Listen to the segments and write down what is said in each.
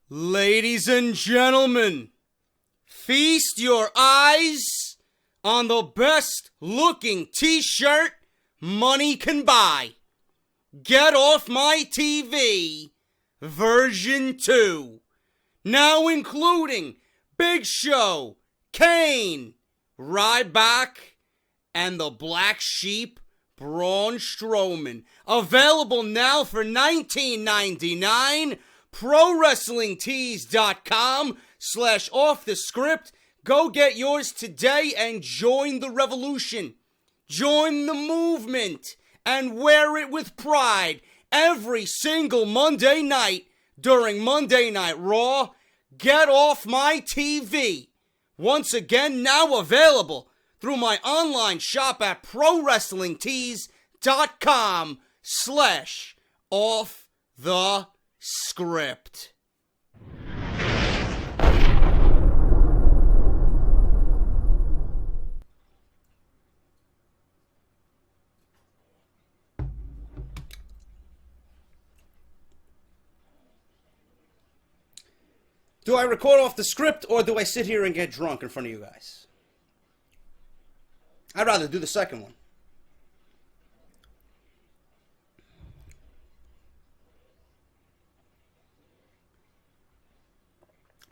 Ladies and gentlemen, feast your eyes on the best looking t-shirt money can buy. Get Off My TV version 2. Now including Big Show, Kane, Ryback, and the Black Sheep, Braun Strowman. Available now for $19.99. ProWrestlingTees.com/offthescript. Go get yours today and join the revolution. Join the movement and wear it with pride every single Monday night during Monday Night Raw. Get Off My TV. Once again, now available through my online shop at ProWrestlingTees.com/offthescript. Do I record off the script, or do I sit here and get drunk in front of you guys? I'd rather do the second one.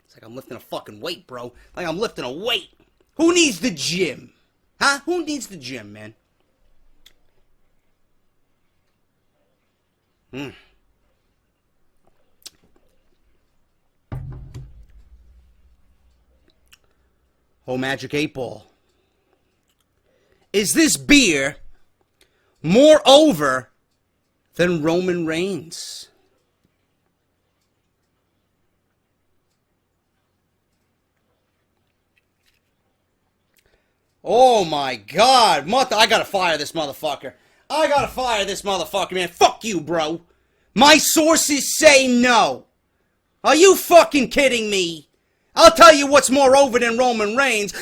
It's like I'm lifting a fucking weight, bro. Like I'm lifting a weight. Who needs the gym? Huh? Who needs the gym, man? Oh, Magic 8 Ball. Is this beer more over than Roman Reigns? Oh my God. I gotta fire this motherfucker. Man. Fuck you, bro. My sources say no. Are you fucking kidding me? I'll tell you what's more over than Roman Reigns.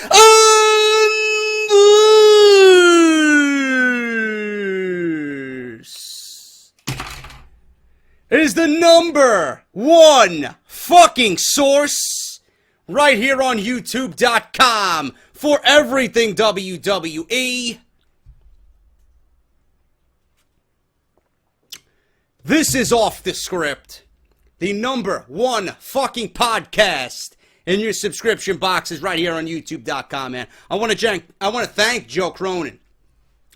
It is the number one fucking source right here on YouTube.com for everything WWE. This is Off the Script, the number one fucking podcast in your subscription boxes right here on YouTube.com, man. I want to thank Joe Cronin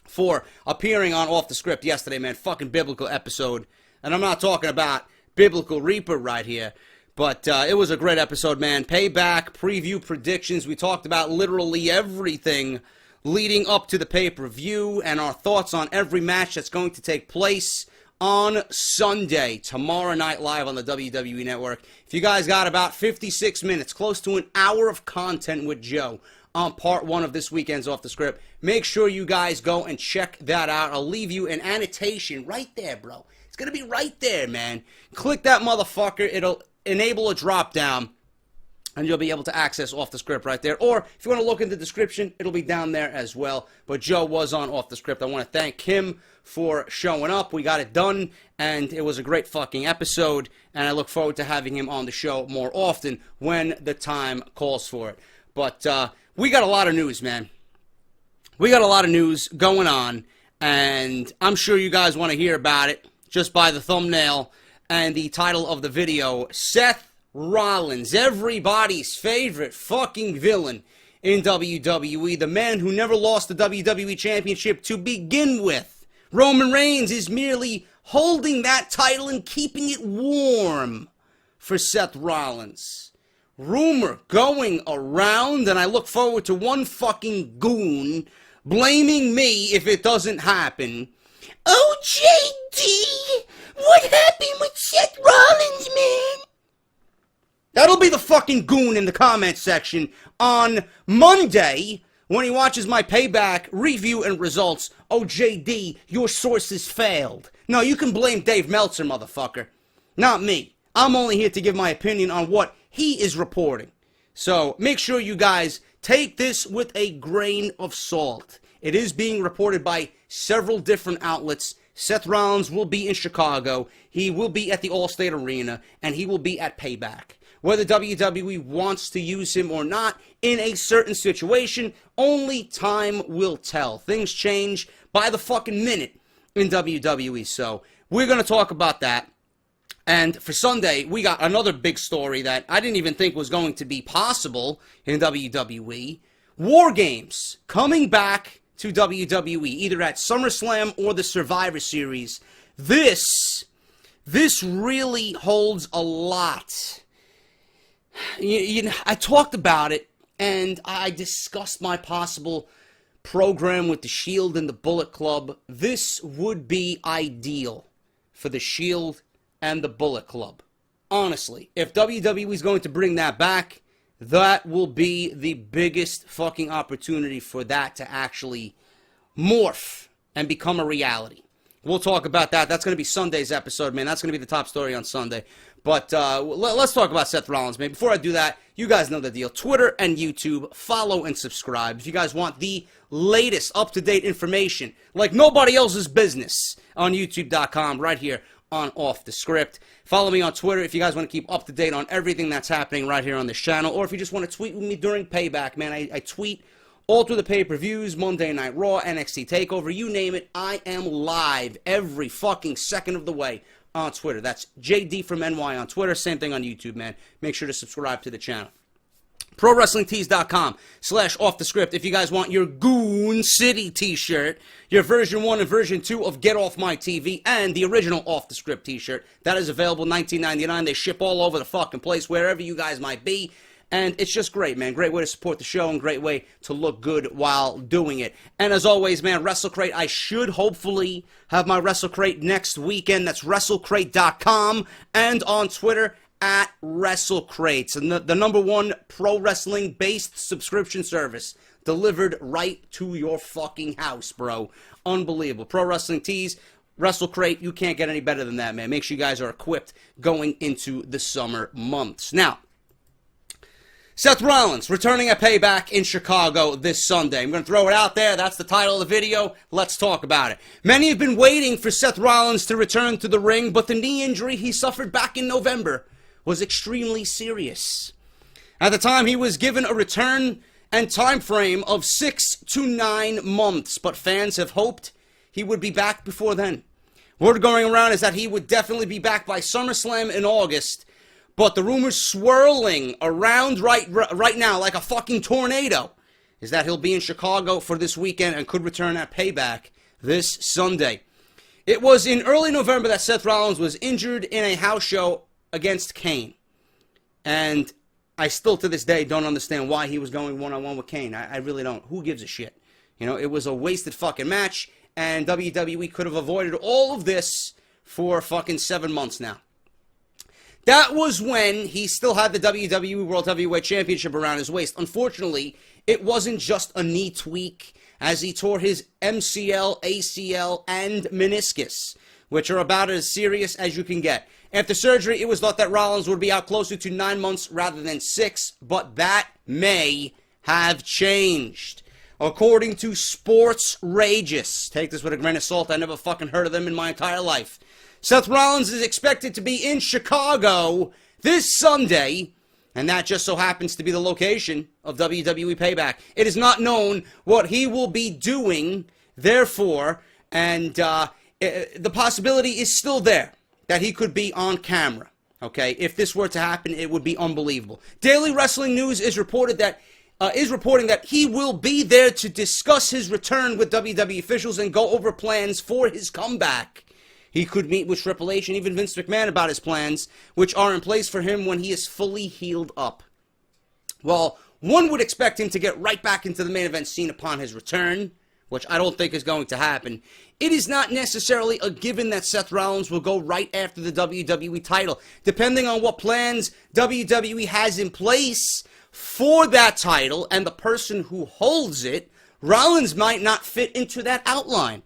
for appearing on Off the Script yesterday, man. Fucking biblical episode. And I'm not talking about Biblical Reaper right here, but it was a great episode, man. Payback, preview, predictions. We talked about literally everything leading up to the pay-per-view and our thoughts on every match that's going to take place on Sunday, tomorrow night live on the WWE Network. If you guys got about 56 minutes, close to an hour of content with Joe on part one of this weekend's Off the Script, make sure you guys go and check that out. I'll leave you an annotation right there, bro. It's going to be right there, man. Click that motherfucker. It'll enable a drop down, and you'll be able to access Off the Script right there. Or if you want to look in the description, it'll be down there as well. But Joe was on Off the Script. I want to thank him for showing up. We got it done, and it was a great fucking episode, and I look forward to having him on the show more often when the time calls for it. But we got a lot of news, man. We got a lot of news going on, and I'm sure you guys want to hear about it just by the thumbnail and the title of the video. Seth Rollins, everybody's favorite fucking villain in WWE, the man who never lost the WWE Championship to begin with. Roman Reigns is merely holding that title and keeping it warm for Seth Rollins. Rumor going around, and I look forward to one fucking goon blaming me if it doesn't happen. Oh, JD, what happened with Seth Rollins, man? That'll be the fucking goon in the comment section on Monday when he watches my Payback review and results. Oh, JD, your sources failed. No, you can blame Dave Meltzer, motherfucker. Not me. I'm only here to give my opinion on what he is reporting. So make sure you guys take this with a grain of salt. It is being reported by several different outlets. Seth Rollins will be in Chicago. He will be at the Allstate Arena, and he will be at Payback. whether WWE wants to use him or not in a certain situation. Only time will tell. Things change by the fucking minute in WWE, so we're going to talk about that. And for Sunday, we got another big story that I didn't even think was going to be possible in WWE. War Games coming back to WWE, either at SummerSlam or the Survivor Series. This really holds a lot. I talked about it, and I discussed my possible program with the Shield and the Bullet Club. This would be ideal for the Shield and the Bullet Club. Honestly, if WWE is going to bring that back, that will be the biggest fucking opportunity for that to actually morph and become a reality. We'll talk about that. That's going to be Sunday's episode, man. That's going to be the top story on Sunday. But let's talk about Seth Rollins, man. Before I do that, you guys know the deal. Twitter and YouTube, follow and subscribe. If you guys want the latest up-to-date information, like nobody else's business, on YouTube.com, right here on Off the Script. Follow me on Twitter if you guys want to keep up to date on everything that's happening right here on this channel, or if you just want to tweet with me during Payback, man. I tweet all through the pay-per-views, Monday Night Raw, NXT TakeOver, you name it. I am live every fucking second of the way on Twitter. That's JD from NY on Twitter. Same thing on YouTube, man. Make sure to subscribe to the channel. ProWrestlingTees.com/offthescript if you guys want your Goon City t-shirt, your version 1 and version 2 of Get Off My TV, and the original Off the Script t-shirt. That is available $19.99. They ship all over the fucking place, wherever you guys might be. And it's just great, man. Great way to support the show and great way to look good while doing it. And as always, man, WrestleCrate, I should hopefully have my WrestleCrate next weekend. That's WrestleCrate.com and on Twitter at WrestleCrates. And the number one pro wrestling-based subscription service delivered right to your fucking house, bro. Unbelievable. Pro Wrestling Tees, WrestleCrate, you can't get any better than that, man. Make sure you guys are equipped going into the summer months. Now, Seth Rollins returning at Payback in Chicago this Sunday. I'm going to throw it out there. That's the title of the video. Let's talk about it. Many have been waiting for Seth Rollins to return to the ring, but the knee injury he suffered back in November was extremely serious. At the time, he was given a return and time frame of 6 to 9 months, but fans have hoped he would be back before then. Word going around is that he would definitely be back by SummerSlam in August, but the rumors swirling around right now like a fucking tornado is that he'll be in Chicago for this weekend and could return at Payback this Sunday. It was in early November that Seth Rollins was injured in a house show against Kane. And I still to this day don't understand why he was going one-on-one with Kane. I really don't. Who gives a shit? You know, it was a wasted fucking match, and WWE could have avoided all of this for fucking 7 months now. That was when he still had the WWE World Heavyweight Championship around his waist. Unfortunately, it wasn't just a knee tweak, as he tore his MCL, ACL, and meniscus, which are about as serious as you can get. After surgery, it was thought that Rollins would be out closer to 9 months rather than 6, but that may have changed. According to Sports Rageous, take this with a grain of salt, I never fucking heard of them in my entire life, Seth Rollins is expected to be in Chicago this Sunday, and that just so happens to be the location of WWE Payback. It is not known what he will be doing, therefore, and the possibility is still there that he could be on camera. Okay, if this were to happen, it would be unbelievable. Daily Wrestling News is reporting that he will be there to discuss his return with WWE officials and go over plans for his comeback. He could meet with Triple H and even Vince McMahon about his plans, which are in place for him when he is fully healed up. Well, one would expect him to get right back into the main event scene upon his return, which I don't think is going to happen. It is not necessarily a given that Seth Rollins will go right after the WWE title. Depending on what plans WWE has in place for that title and the person who holds it, Rollins might not fit into that outline.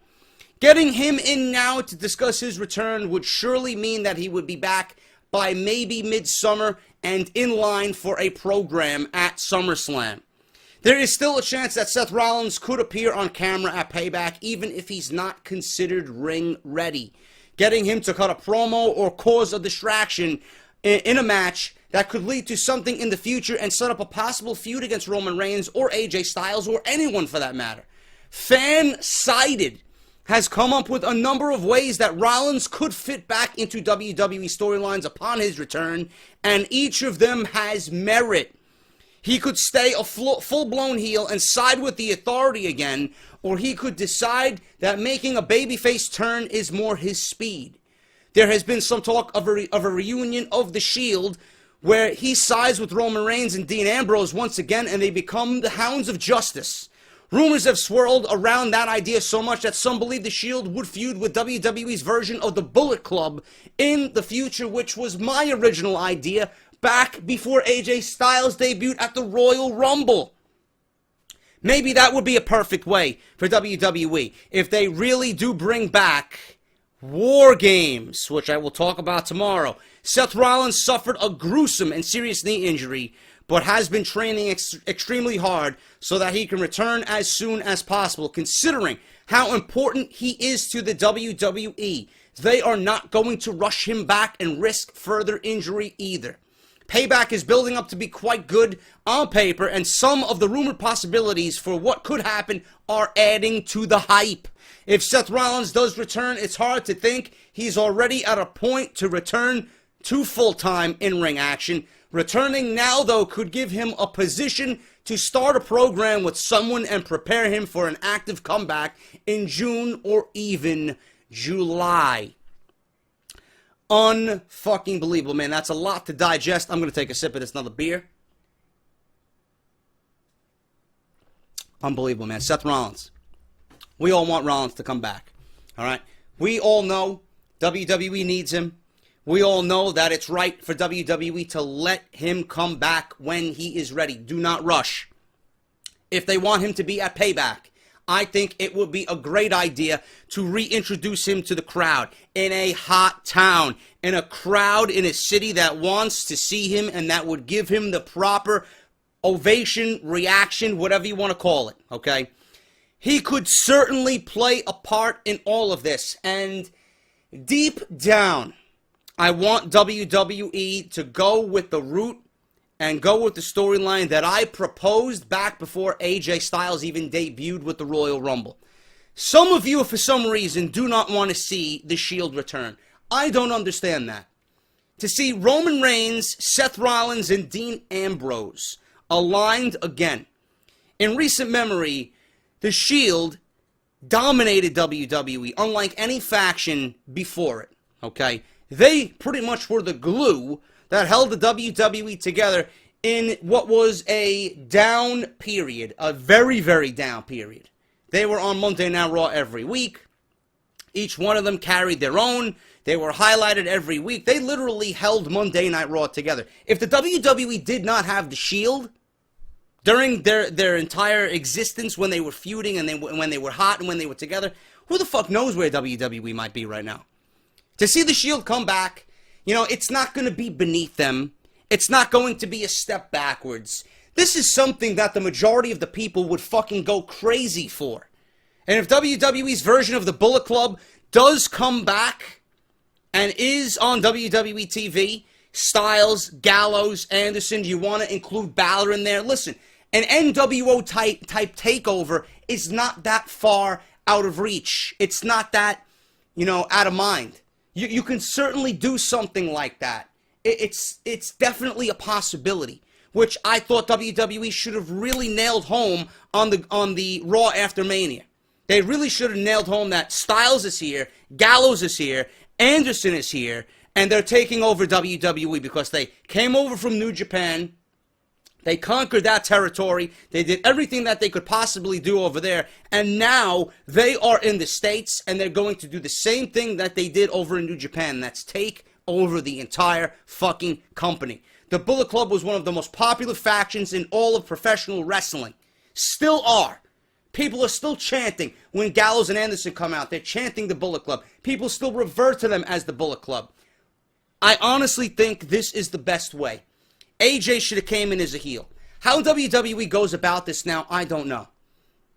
Getting him in now to discuss his return would surely mean that he would be back by maybe midsummer and in line for a program at SummerSlam. There is still a chance that Seth Rollins could appear on camera at Payback even if he's not considered ring ready. Getting him to cut a promo or cause a distraction in a match that could lead to something in the future and set up a possible feud against Roman Reigns or AJ Styles or anyone for that matter. Fan-sided has come up with a number of ways that Rollins could fit back into WWE storylines upon his return, and each of them has merit. He could stay a full-blown heel and side with the Authority again, or he could decide that making a babyface turn is more his speed. There has been some talk of a reunion of The Shield, where he sides with Roman Reigns and Dean Ambrose once again, and they become the Hounds of Justice. Rumors have swirled around that idea so much that some believe The Shield would feud with WWE's version of the Bullet Club in the future, which was my original idea back before AJ Styles debuted at the Royal Rumble. Maybe that would be a perfect way for WWE if they really do bring back War Games, which I will talk about tomorrow. Seth Rollins suffered a gruesome and serious knee injury, but has been training extremely hard so that he can return as soon as possible. Considering how important he is to the WWE, they are not going to rush him back and risk further injury either. Payback is building up to be quite good on paper, and some of the rumored possibilities for what could happen are adding to the hype. If Seth Rollins does return, it's hard to think he's already at a point to return to full-time in-ring action. Returning now, though, could give him a position to start a program with someone and prepare him for an active comeback in June or even July. Unfucking believable, man. That's a lot to digest. I'm going to take a sip of this another beer. Unbelievable, man. Seth Rollins. We all want Rollins to come back. All right? We all know WWE needs him. We all know that it's right for WWE to let him come back when he is ready. Do not rush. If they want him to be at Payback, I think it would be a great idea to reintroduce him to the crowd in a hot town, in a crowd in a city that wants to see him and that would give him the proper ovation, reaction, whatever you want to call it, okay? He could certainly play a part in all of this, and deep down, I want WWE to go with the route and go with the storyline that I proposed back before AJ Styles even debuted with the Royal Rumble. Some of you, for some reason, do not want to see the Shield return. I don't understand that. To see Roman Reigns, Seth Rollins, and Dean Ambrose aligned again. In recent memory, the Shield dominated WWE, unlike any faction before it, okay? They pretty much were the glue that held the WWE together in what was a down period, a very, very down period. They were on Monday Night Raw every week. Each one of them carried their own. They were highlighted every week. They literally held Monday Night Raw together. If the WWE did not have the Shield during their entire existence, when they were feuding and when they were hot and when they were together, who the fuck knows where WWE might be right now? To see the Shield come back, you know, it's not going to be beneath them. It's not going to be a step backwards. This is something that the majority of the people would fucking go crazy for. And if WWE's version of the Bullet Club does come back and is on WWE TV, Styles, Gallows, Anderson, you want to include Balor in there? Listen, an NWO type takeover is not that far out of reach. It's not that, you know, out of mind. You can certainly do something like that. It's definitely a possibility, which I thought WWE should have really nailed home on the Raw after Mania. They really should have nailed home that Styles is here, Gallows is here, Anderson is here, and they're taking over WWE because they came over from New Japan. They conquered that territory. They did everything that they could possibly do over there. And now they are in the States, and they're going to do the same thing that they did over in New Japan. That's take over the entire fucking company. The Bullet Club was one of the most popular factions in all of professional wrestling. Still are. People are still chanting when Gallows and Anderson come out. They're chanting the Bullet Club. People still revert to them as the Bullet Club. I honestly think this is the best way. AJ should have came in as a heel. How WWE goes about this now, I don't know.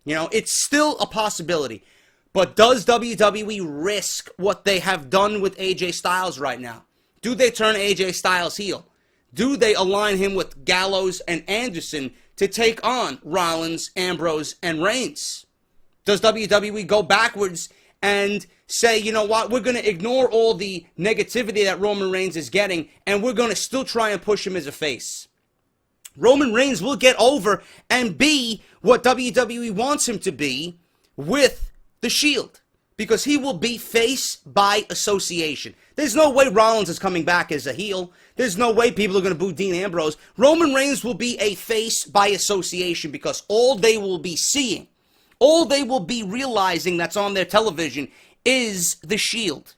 You know, it's still a possibility. But does WWE risk what they have done with AJ Styles right now? Do they turn AJ Styles heel? Do they align him with Gallows and Anderson to take on Rollins, Ambrose, and Reigns? Does WWE go backwards and say, you know what, we're going to ignore all the negativity that Roman Reigns is getting, and we're going to still try and push him as a face? Roman Reigns will get over and be what WWE wants him to be with the Shield, because he will be face by association. There's no way Rollins is coming back as a heel. There's no way people are going to boo Dean Ambrose. Roman Reigns will be a face by association, because all they will be seeing, all they will be realizing that's on their television is the Shield.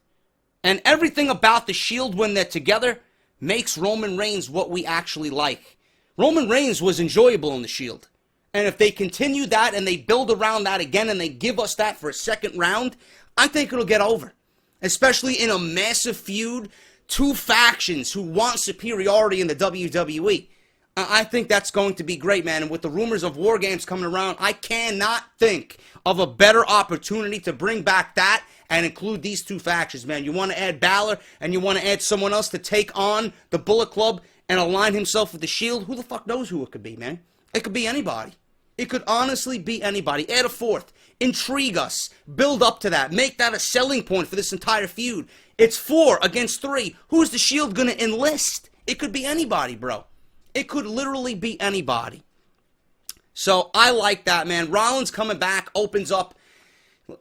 And everything about the Shield when they're together makes Roman Reigns what we actually like. Roman Reigns was enjoyable in the Shield. And if they continue that and they build around that again and they give us that for a second round, I think it'll get over. Especially in a massive feud, two factions who want superiority in the WWE. I think that's going to be great, man. And with the rumors of War Games coming around, I cannot think of a better opportunity to bring back that and include these two factions, man. You want to add Balor and you want to add someone else to take on the Bullet Club and align himself with the Shield? Who the fuck knows who it could be, man? It could be anybody. It could honestly be anybody. Add a fourth. Intrigue us. Build up to that. Make that a selling point for this entire feud. It's 4 against 3. Who's the Shield going to enlist? It could be anybody, bro. It could literally be anybody. So I like that, man. Rollins coming back opens up.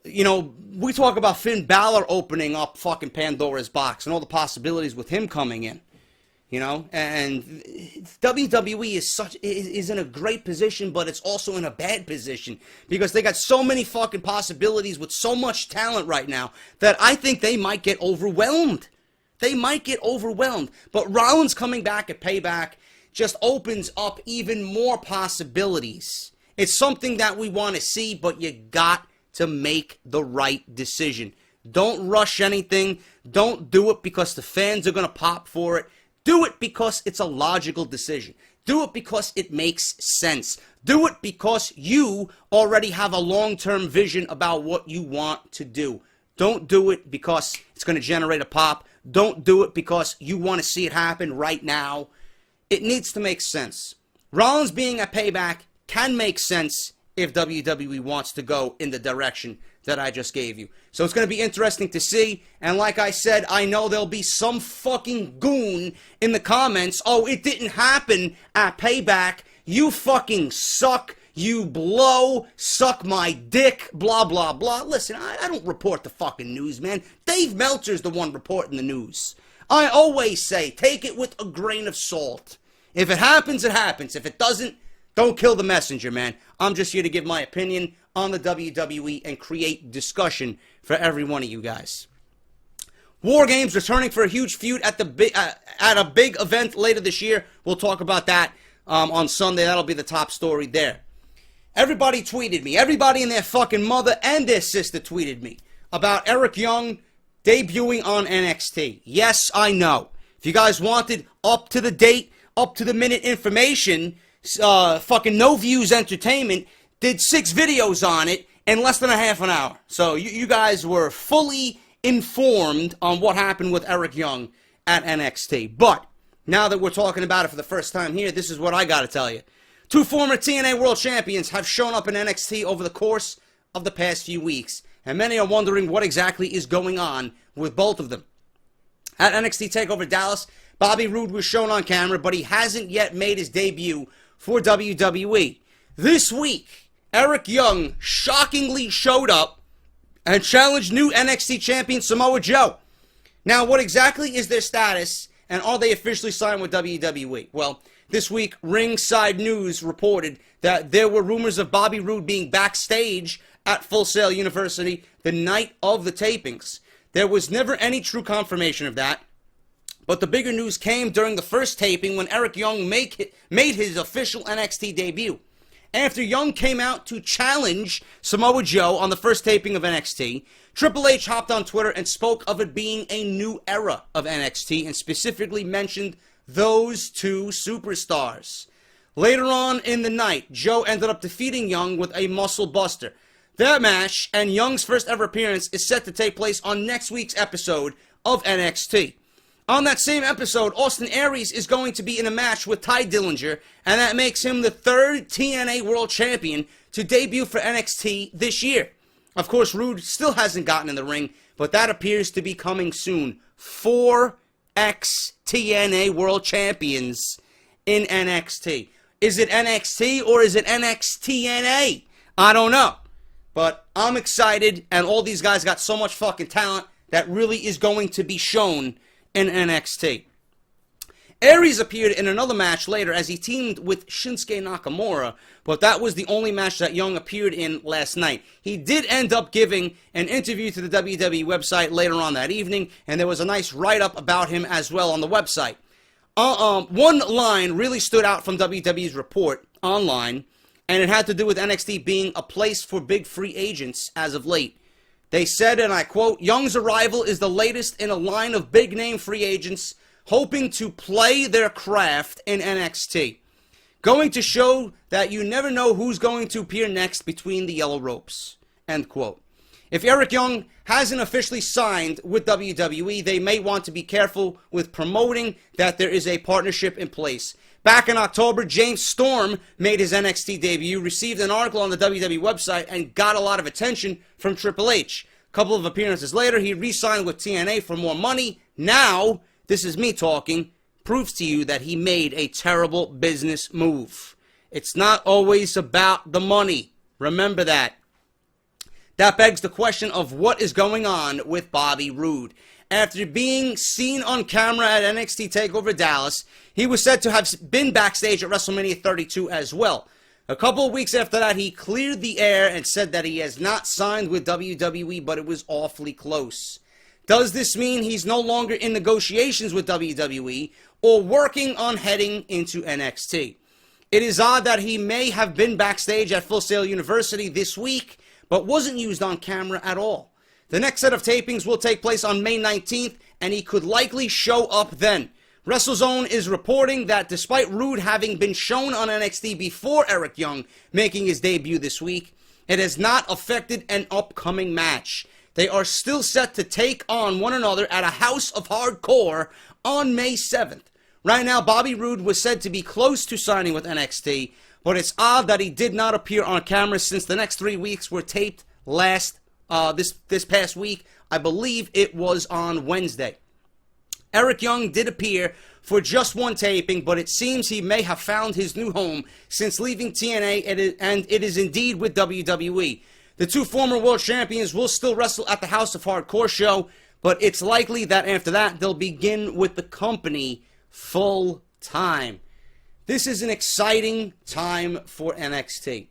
You know, we talk about Finn Balor opening up fucking Pandora's box and all the possibilities with him coming in. You know, and WWE is in a great position, but it's also in a bad position because they got so many fucking possibilities with so much talent right now that I think they might get overwhelmed. They might get overwhelmed. But Rollins coming back at Payback just opens up even more possibilities. It's something that we want to see, but you got to make the right decision. Don't rush anything. Don't do it because the fans are going to pop for it. Do it because it's a logical decision. Do it because it makes sense. Do it because you already have a long-term vision about what you want to do. Don't do it because it's going to generate a pop. Don't do it because you want to see it happen right now. It needs to make sense. Rollins being at Payback can make sense if WWE wants to go in the direction that I just gave you. So it's going to be interesting to see. And like I said, I know there'll be some fucking goon in the comments. Oh, it didn't happen at Payback. You fucking suck. You blow. Suck my dick. Blah, blah, blah. Listen, I don't report the fucking news, man. Dave Meltzer's the one reporting the news. I always say, take it with a grain of salt. If it happens, it happens. If it doesn't, don't kill the messenger, man. I'm just here to give my opinion on the WWE and create discussion for every one of you guys. War Games returning for a huge feud at a big event later this year. We'll talk about that on Sunday. That'll be the top story there. Everybody tweeted me. Everybody and their fucking mother and their sister tweeted me about Eric Young debuting on NXT. Yes, I know. If you guys wanted up to the date, up to the minute information, fucking No Views Entertainment did 6 videos on it in less than a half an hour. So you guys were fully informed on what happened with Eric Young at NXT. But now that we're talking about it for the first time here, this is what I got to tell you. 2 former TNA World Champions have shown up in NXT over the course of the past few weeks. And many are wondering what exactly is going on with both of them. At NXT TakeOver Dallas, Bobby Roode was shown on camera, but he hasn't yet made his debut for WWE. This week, Eric Young shockingly showed up and challenged new NXT champion Samoa Joe. Now, what exactly is their status, and are they officially signed with WWE? Well, this week, Ringside News reported that there were rumors of Bobby Roode being backstage at Full Sail University the night of the tapings. There was never any true confirmation of that, but the bigger news came during the first taping when Eric Young made his official NXT debut. After Young came out to challenge Samoa Joe on the first taping of NXT, Triple H hopped on Twitter and spoke of it being a new era of NXT and specifically mentioned those 2 superstars. Later on in the night, Joe ended up defeating Young with a muscle buster. That match and Young's first ever appearance is set to take place on next week's episode of NXT. On that same episode, Austin Aries is going to be in a match with Ty Dillinger, and that makes him the third TNA World Champion to debut for NXT this year. Of course, Roode still hasn't gotten in the ring, but that appears to be coming soon. 4 ex-TNA World Champions in NXT. Is it NXT or is it NXTNA? I don't know. But I'm excited, and all these guys got so much fucking talent that really is going to be shown in NXT. Aries appeared in another match later as he teamed with Shinsuke Nakamura, but that was the only match that Young appeared in last night. He did end up giving an interview to the WWE website later on that evening, and there was a nice write-up about him as well on the website. One line really stood out from WWE's report online, and it had to do with NXT being a place for big free agents as of late. They said, and I quote, "Young's arrival is the latest in a line of big-name free agents hoping to play their craft in NXT. Going to show that you never know who's going to appear next between the yellow ropes." End quote. If Eric Young hasn't officially signed with WWE, they may want to be careful with promoting that there is a partnership in place. Back in October, James Storm made his NXT debut, received an article on the WWE website, and got a lot of attention from Triple H. A couple of appearances later, he re-signed with TNA for more money. Now, this is me talking, proves to you that he made a terrible business move. It's not always about the money. Remember that. That begs the question of what is going on with Bobby Roode. After being seen on camera at NXT TakeOver Dallas, he was said to have been backstage at WrestleMania 32 as well. A couple of weeks after that, he cleared the air and said that he has not signed with WWE, but it was awfully close. Does this mean he's no longer in negotiations with WWE or working on heading into NXT? It is odd that he may have been backstage at Full Sail University this week, but wasn't used on camera at all. The next set of tapings will take place on May 19th, and he could likely show up then. WrestleZone is reporting that despite Roode having been shown on NXT before Eric Young making his debut this week, it has not affected an upcoming match. They are still set to take on one another at a House of Hardcore on May 7th. Right now, Bobby Roode was said to be close to signing with NXT, but it's odd that he did not appear on camera since the next 3 weeks were taped this past week. I believe it was on Wednesday. Eric Young did appear for just one taping, but it seems he may have found his new home since leaving TNA, and it is indeed with WWE. The two former world champions will still wrestle at the House of Hardcore show, but it's likely that after that they'll begin with the company full time. This is an exciting time for NXT.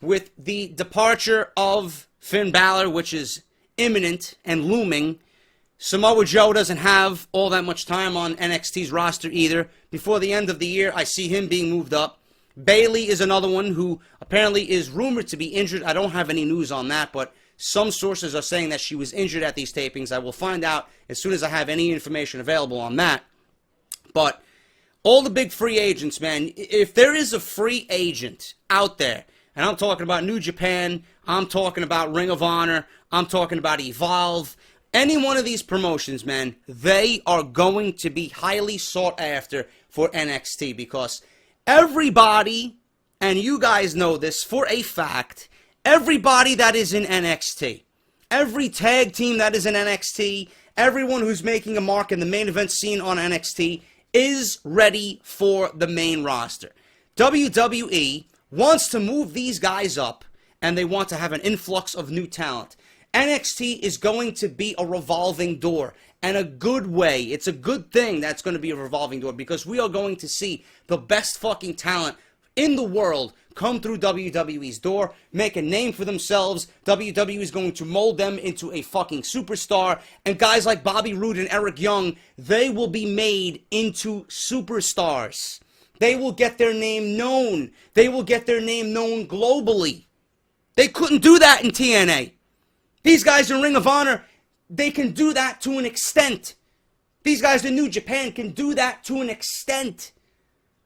With the departure of Finn Balor, which is imminent and looming, Samoa Joe doesn't have all that much time on NXT's roster either. Before the end of the year, I see him being moved up. Bayley is another one who apparently is rumored to be injured. I don't have any news on that, but some sources are saying that she was injured at these tapings. I will find out as soon as I have any information available on that. But all the big free agents, man, if there is a free agent out there, and I'm talking about New Japan, I'm talking about Ring of Honor, I'm talking about Evolve, any one of these promotions, man, they are going to be highly sought after for NXT because everybody, and you guys know this for a fact, everybody that is in NXT, every tag team that is in NXT, everyone who's making a mark in the main event scene on NXT is ready for the main roster. WWE wants to move these guys up, and they want to have an influx of new talent. NXT is going to be a revolving door, and a good way. It's a good thing that's going to be a revolving door because we are going to see the best fucking talent in the world come through WWE's door, make a name for themselves. WWE is going to mold them into a fucking superstar, and guys like Bobby Roode and Eric Young, they will be made into superstars. They will get their name known. They will get their name known globally. They couldn't do that in TNA. These guys in Ring of Honor, they can do that to an extent. These guys in New Japan can do that to an extent.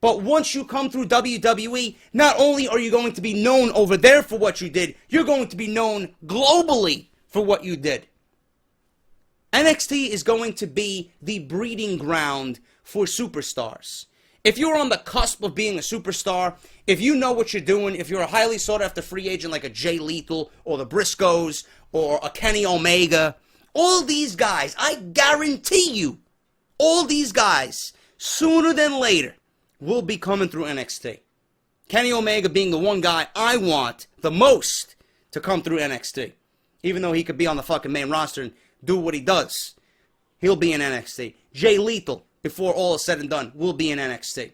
But once you come through WWE, not only are you going to be known over there for what you did, you're going to be known globally for what you did. NXT is going to be the breeding ground for superstars. If you're on the cusp of being a superstar, if you know what you're doing, if you're a highly sought after free agent like a Jay Lethal or the Briscoes or a Kenny Omega, all these guys, I guarantee you, all these guys, sooner than later, will be coming through NXT. Kenny Omega being the one guy I want the most to come through NXT. Even though he could be on the fucking main roster and do what he does. He'll be in NXT. Jay Lethal, before all is said and done, will be in NXT.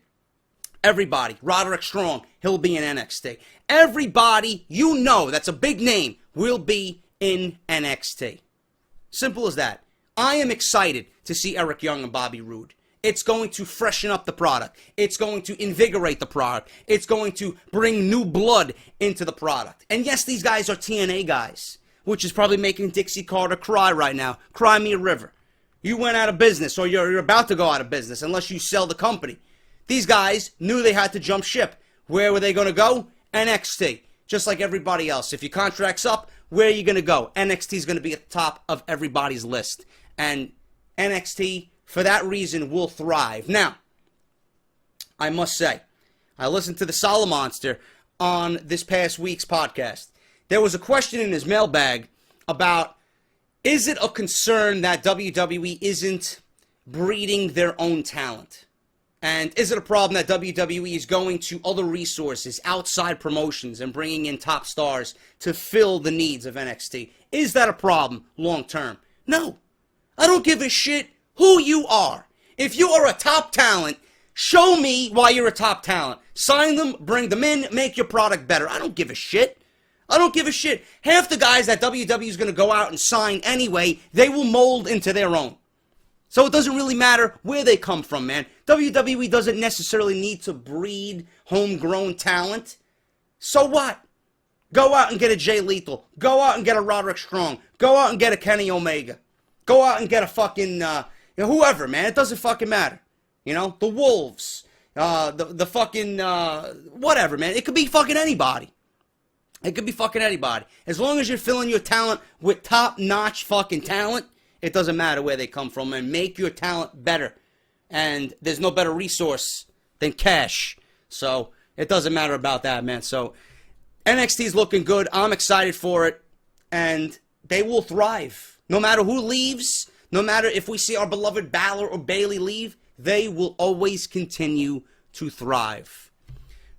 Everybody, Roderick Strong, he'll be in NXT. Everybody you know that's a big name will be in NXT. Simple as that. I am excited to see Eric Young and Bobby Roode. It's going to freshen up the product. It's going to invigorate the product. It's going to bring new blood into the product. And yes, these guys are TNA guys, which is probably making Dixie Carter cry right now. Cry me a river. You went out of business, or you're about to go out of business, unless you sell the company. These guys knew they had to jump ship. Where were they going to go? NXT. Just like everybody else. If your contract's up, where are you going to go? NXT is going to be at the top of everybody's list. And NXT, for that reason, will thrive. Now, I must say, I listened to the Solomonster on this past week's podcast. There was a question in his mailbag about, is it a concern that WWE isn't breeding their own talent? And is it a problem that WWE is going to other resources, outside promotions, and bringing in top stars to fill the needs of NXT? Is that a problem long term? No. I don't give a shit who you are. If you are a top talent, show me why you're a top talent. Sign them, bring them in, make your product better. I don't give a shit. I don't give a shit. Half the guys that WWE is going to go out and sign anyway, they will mold into their own. So it doesn't really matter where they come from, man. WWE doesn't necessarily need to breed homegrown talent. So what? Go out and get a Jay Lethal. Go out and get a Roderick Strong. Go out and get a Kenny Omega. Go out and get a fucking, whoever, man. It doesn't fucking matter. You know, the Wolves. The fucking, whatever, man. It could be fucking anybody. It could be fucking anybody. As long as you're filling your talent with top-notch fucking talent, it doesn't matter where they come from, and make your talent better. And there's no better resource than cash. So it doesn't matter about that, man. So NXT's looking good. I'm excited for it. And they will thrive. No matter who leaves, no matter if we see our beloved Balor or Bayley leave, they will always continue to thrive.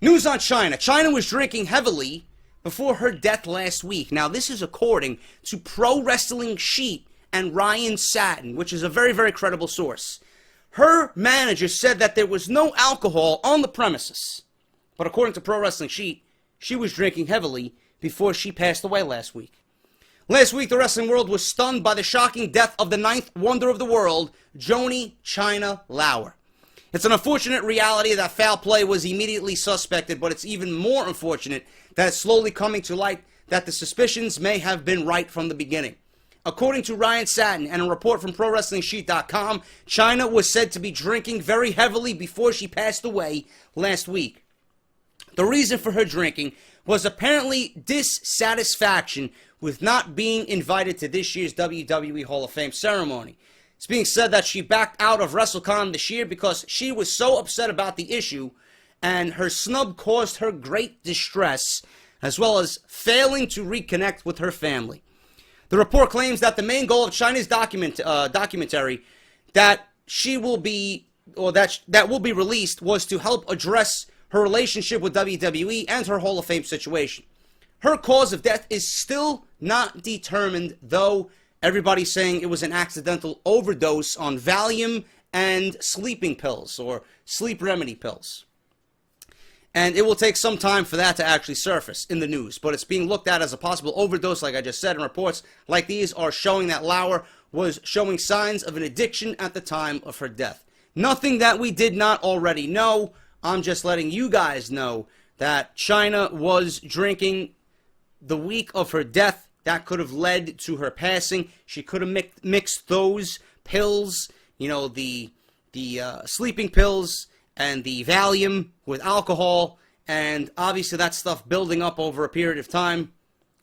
News on Chyna. Chyna was drinking heavily before her death last week. Now, this is according to Pro Wrestling Sheet and Ryan Satin, which is a very, very credible source. Her manager said that there was no alcohol on the premises. But according to Pro Wrestling Sheet, she was drinking heavily before she passed away last week. Last week, the wrestling world was stunned by the shocking death of the ninth wonder of the world, Joni Chyna Lauer. It's an unfortunate reality that foul play was immediately suspected, but it's even more unfortunate that it's slowly coming to light that the suspicions may have been right from the beginning. According to Ryan Satin and a report from ProWrestlingSheet.com, Chyna was said to be drinking very heavily before she passed away last week. The reason for her drinking was apparently dissatisfaction with not being invited to this year's WWE Hall of Fame ceremony. It's being said that she backed out of WrestleCon this year because she was so upset about the issue, and her snub caused her great distress, as well as failing to reconnect with her family. The report claims that the main goal of Chyna's documentary that will be released was to help address her relationship with WWE and her Hall of Fame situation. Her cause of death is still not determined, though everybody's saying it was an accidental overdose on Valium and sleeping pills, or sleep remedy pills. And it will take some time for that to actually surface in the news, but it's being looked at as a possible overdose, like I just said, and reports like these are showing that Lauer was showing signs of an addiction at the time of her death. Nothing that we did not already know. I'm just letting you guys know that Chyna was drinking the week of her death. That could have led to her passing. She could have mixed those pills, you know, the sleeping pills and the Valium with alcohol, and obviously that stuff building up over a period of time,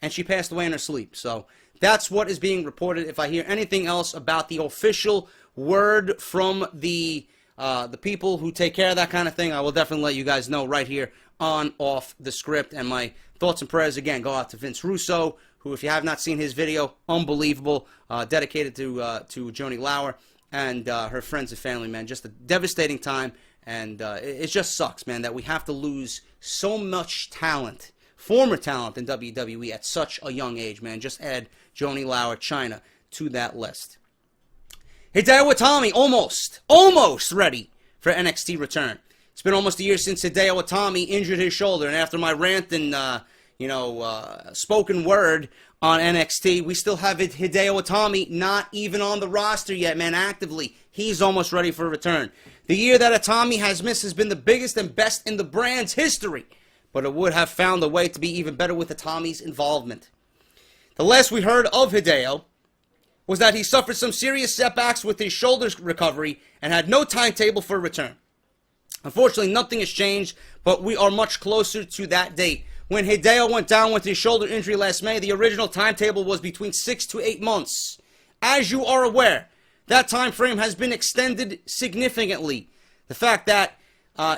and she passed away in her sleep. So that's what is being reported. If I hear anything else about the official word from the people who take care of that kind of thing, I will definitely let you guys know right here on Off the Script. And my thoughts and prayers, again, go out to Vince Russo, who, if you have not seen his video, unbelievable, dedicated to Joni Lauer and her friends and family, man. Just a devastating time, and it just sucks, man, that we have to lose so much talent, former talent in WWE at such a young age, man. Just add Joni Lauer, Chyna to that list. Hideo Itami almost ready for NXT return. It's been almost a year since Hideo Itami injured his shoulder, and after my rant and spoken word on NXT, we still have Hideo Itami not even on the roster yet, man, actively. He's almost ready for a return. The year that Itami has missed has been the biggest and best in the brand's history, but it would have found a way to be even better with Itami's involvement. The last we heard of Hideo was that he suffered some serious setbacks with his shoulder recovery and had no timetable for a return. Unfortunately, nothing has changed, but we are much closer to that date. When Hideo went down with his shoulder injury last May, the original timetable was between 6 to 8 months. As you are aware, that time frame has been extended significantly. The fact that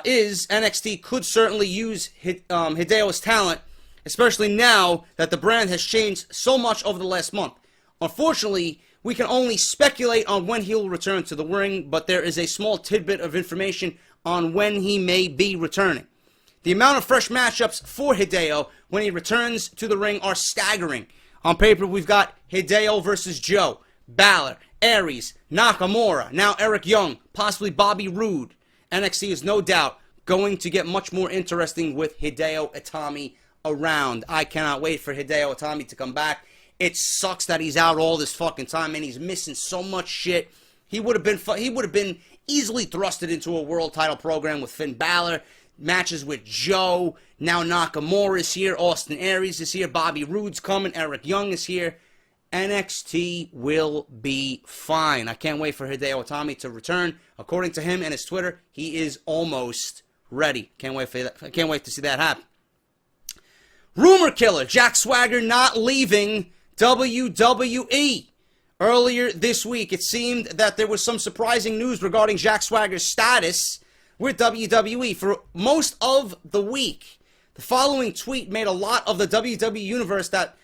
is NXT could certainly use Hideo's talent, especially now that the brand has changed so much over the last month. Unfortunately, we can only speculate on when he'll return to the ring, but there is a small tidbit of information on when he may be returning. The amount of fresh matchups for Hideo when he returns to the ring are staggering. On paper, we've got Hideo versus Joe, Balor, Aries, Nakamura, now Eric Young, possibly Bobby Roode. NXT is no doubt going to get much more interesting with Hideo Itami around. I cannot wait for Hideo Itami to come back. It sucks that he's out all this fucking time, and he's missing so much shit. He would have been easily thrusted into a world title program with Finn Balor, matches with Joe. Now Nakamura is here, Austin Aries is here, Bobby Roode's coming, Eric Young is here. NXT will be fine. I can't wait for Hideo Itami to return. According to him and his Twitter, he is almost ready. Can't wait for that. I can't wait to see that happen. Rumor killer, Jack Swagger not leaving WWE. Earlier this week, it seemed that there was some surprising news regarding Jack Swagger's status with WWE. For most of the week, the following tweet made a lot of the WWE universe that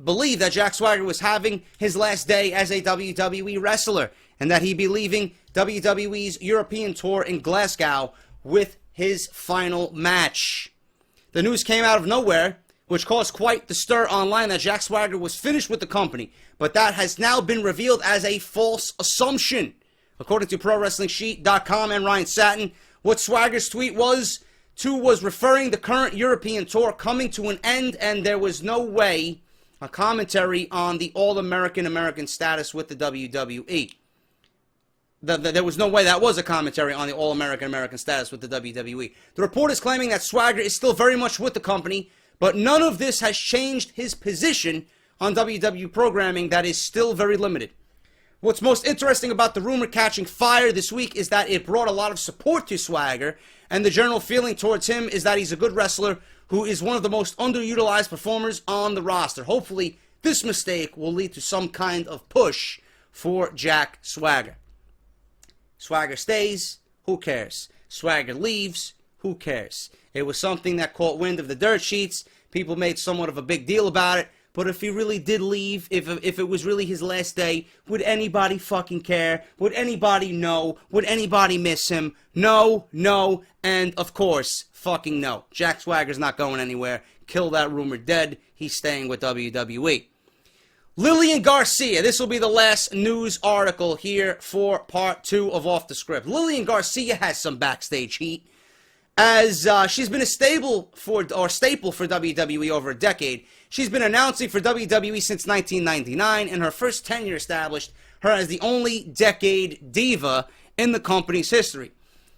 believed that Jack Swagger was having his last day as a WWE wrestler, and that he'd be leaving WWE's European tour in Glasgow with his final match. The news came out of nowhere, which caused quite the stir online that Jack Swagger was finished with the company, but that has now been revealed as a false assumption. According to ProWrestlingSheet.com and Ryan Satin, what Swagger's tweet was referring the current European tour coming to an end, and there was no way a commentary on the All-American status with the WWE. There was no way that was a commentary on the All-American status with the WWE. The report is claiming that Swagger is still very much with the company, but none of this has changed his position on WWE programming that is still very limited. What's most interesting about the rumor catching fire this week is that it brought a lot of support to Swagger, and the general feeling towards him is that he's a good wrestler who is one of the most underutilized performers on the roster. Hopefully, this mistake will lead to some kind of push for Jack Swagger. Swagger stays, who cares? Swagger leaves, who cares? It was something that caught wind of the dirt sheets. People made somewhat of a big deal about it. But if he really did leave, if it was really his last day, would anybody fucking care? Would anybody know? Would anybody miss him? No, no, and of course, fucking no. Jack Swagger's not going anywhere. Kill that rumor dead. He's staying with WWE. Lilian Garcia. This will be the last news article here for part 2 of Off the Script. Lilian Garcia has some backstage heat, as she's been a staple for WWE over a decade. She's been announcing for WWE since 1999, and her first tenure established her as the only decade diva in the company's history.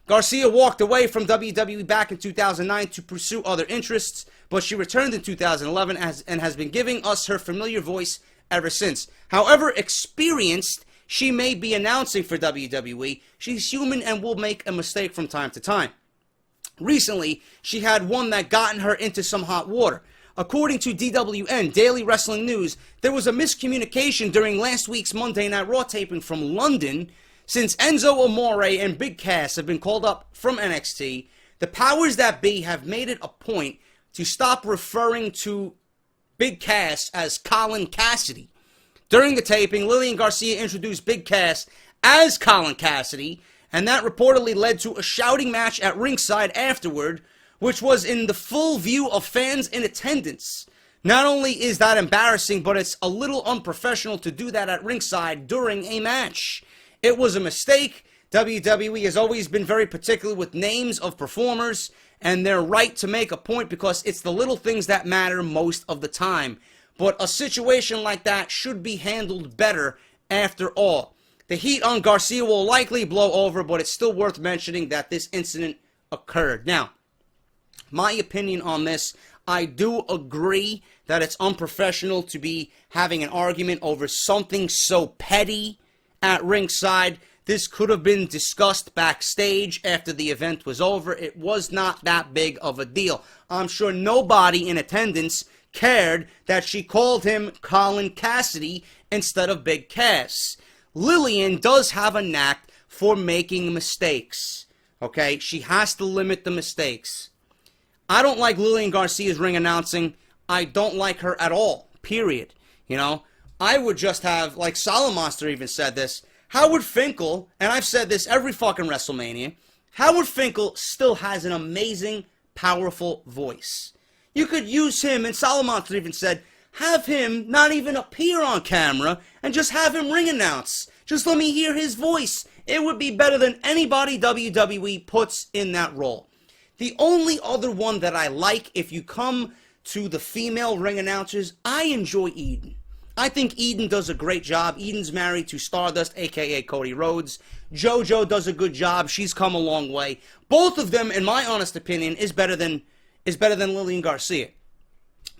Garcia walked away from WWE back in 2009 to pursue other interests, but she returned in 2011 and has been giving us her familiar voice ever since. However experienced she may be announcing for WWE, she's human and will make a mistake from time to time. Recently, she had one that gotten her into some hot water. According to DWN, Daily Wrestling News, there was a miscommunication during last week's Monday Night Raw taping from London. Since Enzo Amore and Big Cass have been called up from NXT, the powers that be have made it a point to stop referring to Big Cass as Colin Cassidy. During the taping, Lilian Garcia introduced Big Cass as Colin Cassidy, and that reportedly led to a shouting match at ringside afterward, which was in the full view of fans in attendance. Not only is that embarrassing, but it's a little unprofessional to do that at ringside during a match. It was a mistake. WWE has always been very particular with names of performers, and they're right to make a point because it's the little things that matter most of the time. But a situation like that should be handled better after all. The heat on Garcia will likely blow over, but it's still worth mentioning that this incident occurred. Now, my opinion on this, I do agree that it's unprofessional to be having an argument over something so petty at ringside. This could have been discussed backstage after the event was over. It was not that big of a deal. I'm sure nobody in attendance cared that she called him Colin Cassidy instead of Big Cass. Lilian does have a knack for making mistakes. Okay? She has to limit the mistakes. I don't like Lilian Garcia's ring announcing. I don't like her at all. Period. You know? I would just have, like Solomonster even said this, Howard Finkel, and I've said this every fucking WrestleMania, Howard Finkel still has an amazing, powerful voice. You could use him, and Solomonster even said, have him not even appear on camera, and just have him ring announce. Just let me hear his voice. It would be better than anybody WWE puts in that role. The only other one that I like, if you come to the female ring announcers, I enjoy Eden. I think Eden does a great job. Eden's married to Stardust, a.k.a. Cody Rhodes. JoJo does a good job. She's come a long way. Both of them, in my honest opinion, is better than Lilian Garcia.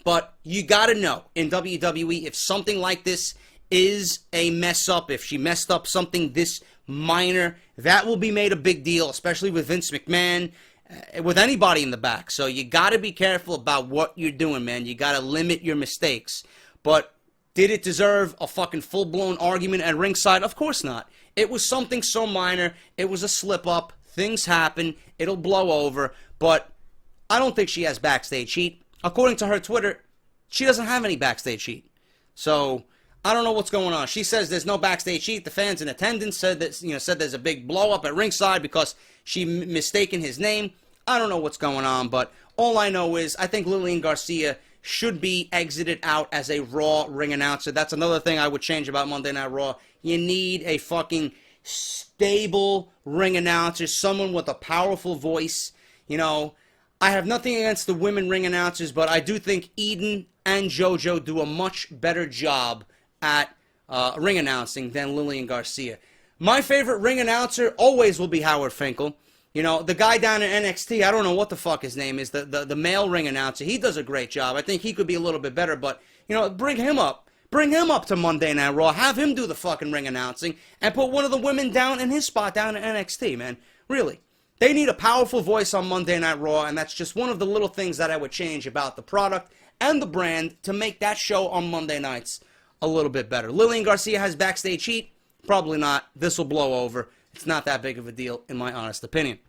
But you got to know, in WWE, if something like this is a mess up, if she messed up something this minor, that will be made a big deal, especially with Vince McMahon, with anybody in the back. So you got to be careful about what you're doing, man. You got to limit your mistakes. But did it deserve a fucking full-blown argument at ringside? Of course not. It was something so minor. It was a slip-up. Things happen. It'll blow over. But I don't think she has backstage heat. According to her Twitter, she doesn't have any backstage heat. So I don't know what's going on. She says there's no backstage heat. The fans in attendance said that, said there's a big blow-up at ringside because she mistaken his name. I don't know what's going on, but all I know is I think Lilian Garcia should be exited out as a Raw ring announcer. That's another thing I would change about Monday Night Raw. You need a fucking stable ring announcer, someone with a powerful voice. I have nothing against the women ring announcers, but I do think Eden and JoJo do a much better job at ring announcing than Lilian Garcia. My favorite ring announcer always will be Howard Finkel. The guy down in NXT, I don't know what the fuck his name is, the male ring announcer, he does a great job. I think he could be a little bit better, but, bring him up. Bring him up to Monday Night Raw. Have him do the fucking ring announcing and put one of the women down in his spot down in NXT, man. Really. They need a powerful voice on Monday Night Raw, and that's just one of the little things that I would change about the product and the brand to make that show on Monday nights a little bit better. Lilian Garcia has backstage heat? Probably not. This will blow over. It's not that big of a deal, in my honest opinion.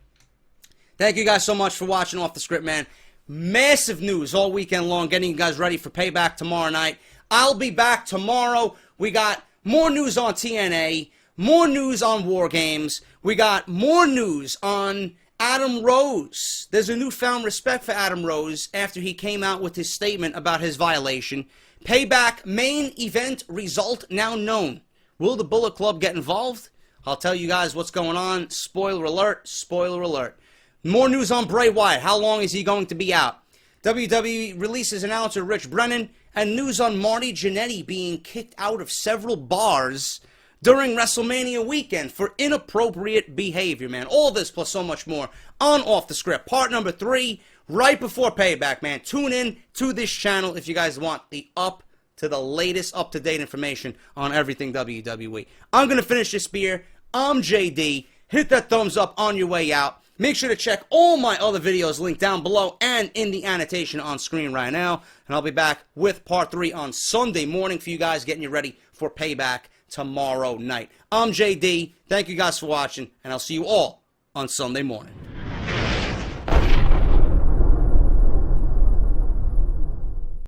Thank you guys so much for watching Off the Script, man. Massive news all weekend long, getting you guys ready for Payback tomorrow night. I'll be back tomorrow. We got more news on TNA, more news on War Games. We got more news on Adam Rose. There's a newfound respect for Adam Rose after he came out with his statement about his violation. Payback main event result now known. Will the Bullet Club get involved? I'll tell you guys what's going on. Spoiler alert, spoiler alert. More news on Bray Wyatt. How long is he going to be out? WWE releases announcer Rich Brennan, and news on Marty Jannetty being kicked out of several bars during WrestleMania weekend for inappropriate behavior, man. All this plus so much more on Off the Script. Part number 3, right before Payback, man. Tune in to this channel if you guys want the latest, up-to-date information on everything WWE. I'm going to finish this beer. I'm JD. Hit that thumbs up on your way out. Make sure to check all my other videos linked down below and in the annotation on screen right now. And I'll be back with part 3 on Sunday morning for you guys, getting you ready for Payback tomorrow night. I'm JD. Thank you guys for watching, and I'll see you all on Sunday morning.